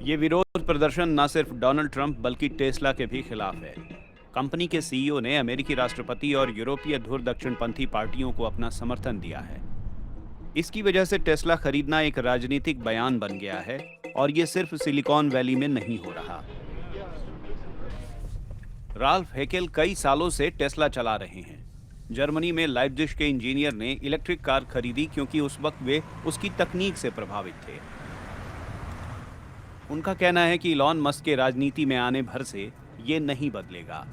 ये विरोध प्रदर्शन न सिर्फ डोनाल्ड ट्रंप बल्कि टेस्ला के भी खिलाफ है। कंपनी के सीईओ ने अमेरिकी राष्ट्रपति और यूरोपीय धुर दक्षिणपंथी पार्टियों को अपना समर्थन दिया है। इसकी वजह से टेस्ला खरीदना एक राजनीतिक बयान बन गया है और ये सिर्फ सिलिकॉन वैली में नहीं हो रहा। राल्फ हेकेल कई सालों से टेस्ला चला रहे हैं। जर्मनी में लाइप्जिग के इंजीनियर ने इलेक्ट्रिक कार खरीदी क्योंकि उस वक्त वे उसकी तकनीक से प्रभावित थे। उनका कहना है कि इलॉन मस्क के राजनीति में आने भर से ये नहीं बदलेगा।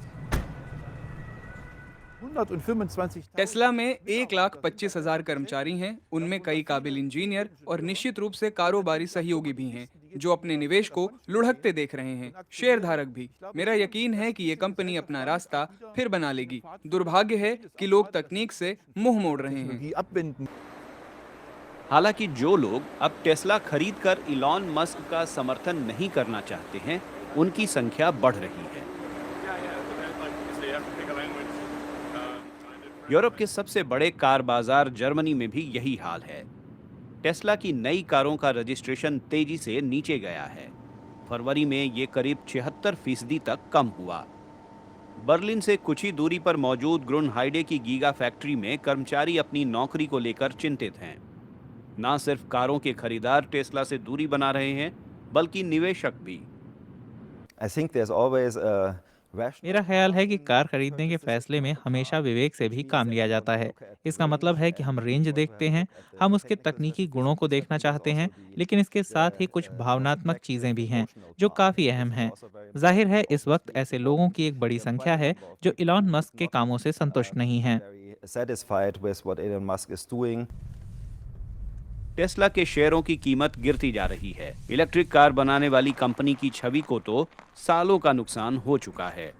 टेस्ला में 1,25,000 कर्मचारी हैं, उनमें कई काबिल इंजीनियर और निश्चित रूप से कारोबारी सहयोगी भी हैं जो अपने निवेश को लुढ़कते देख रहे हैं, शेयरधारक भी। मेरा यकीन है कि ये कंपनी अपना रास्ता फिर बना लेगी। दुर्भाग्य है कि लोग तकनीक से मुंह मोड़ रहे हैं। हालांकि जो लोग अब टेस्ला खरीदकर इलॉन मस्क का समर्थन नहीं करना चाहते हैं, उनकी संख्या बढ़ रही है। यूरोप के सबसे बड़े कार बाजार जर्मनी में भी यही हाल है। टेस्ला की नई कारों का रजिस्ट्रेशन तेजी से नीचे गया है। फरवरी में ये करीब 76% तक कम हुआ। बर्लिन से कुछ ही दूरी पर मौजूद ग्रुनहाइडे की गीगा फैक्ट्री में कर्मचारी अपनी नौकरी को लेकर चिंतित हैं। न सिर्फ कारों के खरीदार टेस्ला से दूरी बना रहे हैं, बल्कि निवेशक भी। मेरा ख्याल है कि कार खरीदने के फैसले में हमेशा विवेक से भी काम लिया जाता है। इसका मतलब है कि हम रेंज देखते हैं, हम उसके तकनीकी गुणों को देखना चाहते हैं, लेकिन इसके साथ ही कुछ भावनात्मक चीज़ें भी हैं जो काफ़ी अहम हैं। जाहिर है इस वक्त ऐसे लोगों की एक बड़ी संख्या है जो इलॉन मस्क के कामों से संतुष्ट नहीं हैं। टेस्ला के शेयरों की कीमत गिरती जा रही है। इलेक्ट्रिक कार बनाने वाली कंपनी की छवि को तो सालों का नुकसान हो चुका है।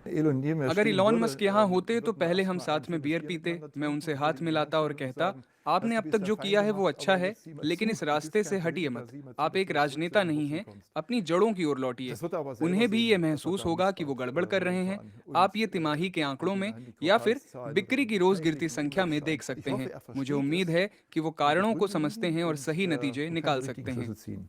अगर इलॉन मस्क यहाँ होते तो पहले हम साथ में बियर पीते, मैं उनसे हाथ मिलाता और कहता, आपने अब तक जो किया है वो अच्छा है, लेकिन इस रास्ते से हटिए मत। आप एक राजनेता नहीं हैं, अपनी जड़ों की ओर लौटिए। उन्हें भी ये महसूस होगा कि वो गड़बड़ कर रहे हैं। आप ये तिमाही के आंकड़ों में या फिर बिक्री की रोज गिरती संख्या में देख सकते हैं। मुझे उम्मीद है कि वो कारणों को समझते हैं और सही नतीजे निकाल सकते हैं।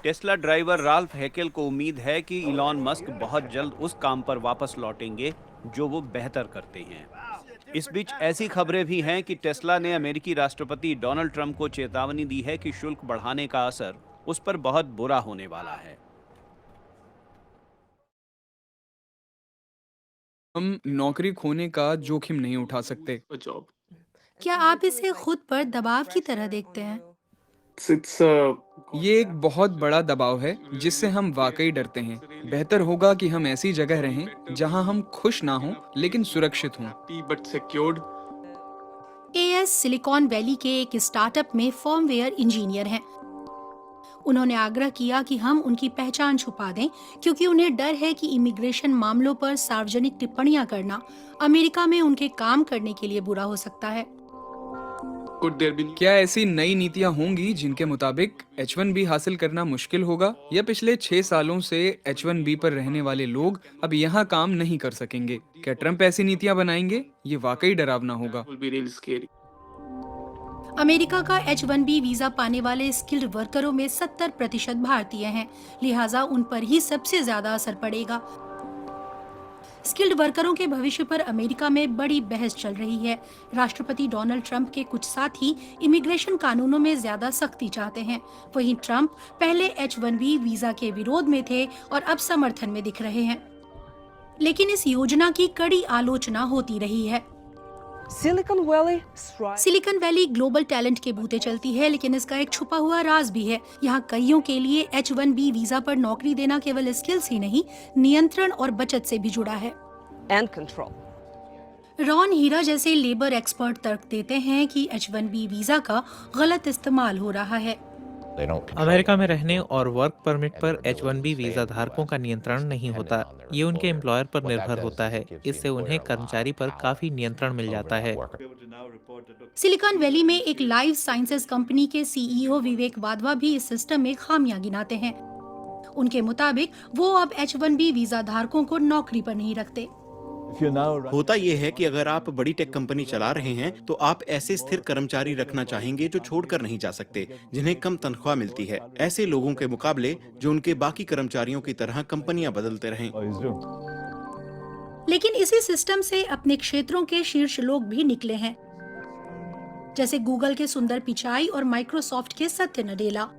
टेस्ला ड्राइवर राल्फ हेकेल को उम्मीद है कि इलॉन मस्क बहुत जल्द उस काम पर वापस लौटेंगे जो वो बेहतर करते हैं। इस बीच ऐसी खबरें भी हैं कि टेस्ला ने अमेरिकी राष्ट्रपति डोनाल्ड ट्रंप को चेतावनी दी है कि शुल्क बढ़ाने का असर उस पर बहुत बुरा होने वाला है। हम नौकरी खोने का जोखिम नहीं उठा सकते। क्या आप इसे खुद पर दबाव की तरह देखते हैं? ये एक बहुत बड़ा दबाव है जिससे हम वाकई डरते हैं। बेहतर होगा कि हम ऐसी जगह रहें जहां हम खुश ना हों लेकिन सुरक्षित हों। एएस सिलिकॉन वैली के एक स्टार्टअप में फर्मवेयर इंजीनियर हैं। उन्होंने आग्रह किया कि हम उनकी पहचान छुपा दें क्योंकि उन्हें डर है कि इमिग्रेशन मामलों पर सार्वजनिक टिप्पणियां करना अमेरिका में उनके काम करने के लिए बुरा हो सकता है। क्या ऐसी नई नीतियां होंगी जिनके मुताबिक H1B हासिल करना मुश्किल होगा, या पिछले 6 सालों से H1B पर रहने वाले लोग अब यहाँ काम नहीं कर सकेंगे? क्या ट्रंप ऐसी नीतियां बनाएंगे? ये वाकई डरावना होगा। अमेरिका का H1B वीजा पाने वाले स्किल्ड वर्करों में 70% भारतीय हैं, लिहाजा उन पर ही सबसे ज्यादा असर पड़ेगा। स्किल्ड वर्करों के भविष्य पर अमेरिका में बड़ी बहस चल रही है। राष्ट्रपति डोनाल्ड ट्रंप के कुछ साथी इमिग्रेशन कानूनों में ज्यादा सख्ती चाहते हैं। वहीं ट्रंप पहले H1B वीजा के विरोध में थे और अब समर्थन में दिख रहे हैं, लेकिन इस योजना की कड़ी आलोचना होती रही है। सिलिकॉन वैली ग्लोबल टैलेंट के बूते चलती है, लेकिन इसका एक छुपा हुआ राज भी है। यहाँ कईयों के लिए H1B वीजा पर नौकरी देना केवल स्किल्स ही नहीं, नियंत्रण और बचत से भी जुड़ा है। रॉन हीरा जैसे लेबर एक्सपर्ट तर्क देते हैं कि H1B वीजा का गलत इस्तेमाल हो रहा है। अमेरिका में रहने और वर्क परमिट पर H1B वीजा धारकों का नियंत्रण नहीं होता। ये उनके एम्प्लॉयर पर निर्भर होता है। इससे उन्हें कर्मचारी पर काफी नियंत्रण मिल जाता है। सिलिकॉन वैली में एक लाइफ साइंसेज कंपनी के सीईओ विवेक वाधवा भी इस सिस्टम में खामियां गिनाते हैं। उनके मुताबिक वो अब H1B वीजा धारकों को नौकरी पर नहीं रखते। होता यह है कि अगर आप बड़ी टेक कंपनी चला रहे हैं तो आप ऐसे स्थिर कर्मचारी रखना चाहेंगे जो छोड़कर नहीं जा सकते, जिन्हें कम तनख्वाह मिलती है, ऐसे लोगों के मुकाबले जो उनके बाकी कर्मचारियों की तरह कंपनियां बदलते रहें। लेकिन इसी सिस्टम से अपने क्षेत्रों के शीर्ष लोग भी निकले हैं, जैसे गूगल के सुंदर पिचाई और माइक्रोसॉफ्ट के सत्य नडेला।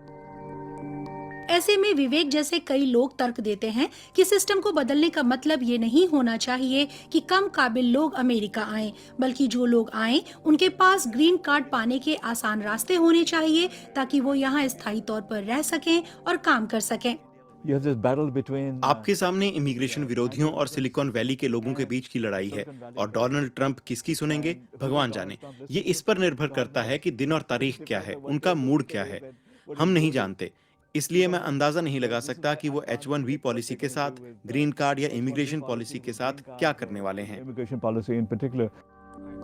ऐसे में विवेक जैसे कई लोग तर्क देते हैं कि सिस्टम को बदलने का मतलब ये नहीं होना चाहिए कि कम काबिल लोग अमेरिका आएं, बल्कि जो लोग आएं उनके पास ग्रीन कार्ड पाने के आसान रास्ते होने चाहिए ताकि वो यहाँ स्थायी तौर पर रह सकें और काम कर सकें। आपके सामने इमिग्रेशन विरोधियों और सिलिकॉन वैली के लोगों के बीच की लड़ाई है, और डोनाल्ड ट्रंप किसकी सुनेंगे, भगवान जाने। ये इस पर निर्भर करता है कि दिन और तारीख क्या है, उनका मूड क्या है, हम नहीं जानते। इसलिए मैं अंदाजा नहीं लगा सकता कि वो H1B पॉलिसी के साथ, ग्रीन कार्ड या इमिग्रेशन पॉलिसी के साथ क्या करने वाले हैं।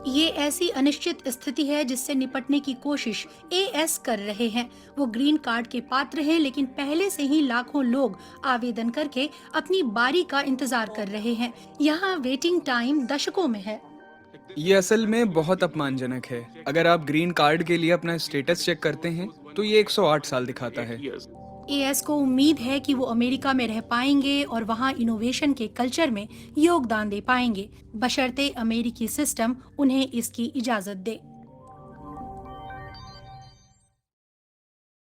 ये ऐसी अनिश्चित स्थिति है जिससे निपटने की कोशिश एएस कर रहे हैं। वो ग्रीन कार्ड के पात्र हैं, लेकिन पहले से ही लाखों लोग आवेदन करके अपनी बारी का इंतजार कर रहे हैं। यहाँ वेटिंग टाइम दशकों में है। ये असल में बहुत अपमानजनक है। अगर आप ग्रीन कार्ड के लिए अपना स्टेटस चेक करते हैं तो ये 108 साल दिखाता है। एएस को उम्मीद है कि वो अमेरिका में रह पाएंगे और वहाँ इनोवेशन के कल्चर में योगदान दे पाएंगे, बशर्ते अमेरिकी सिस्टम उन्हें इसकी इजाजत दे।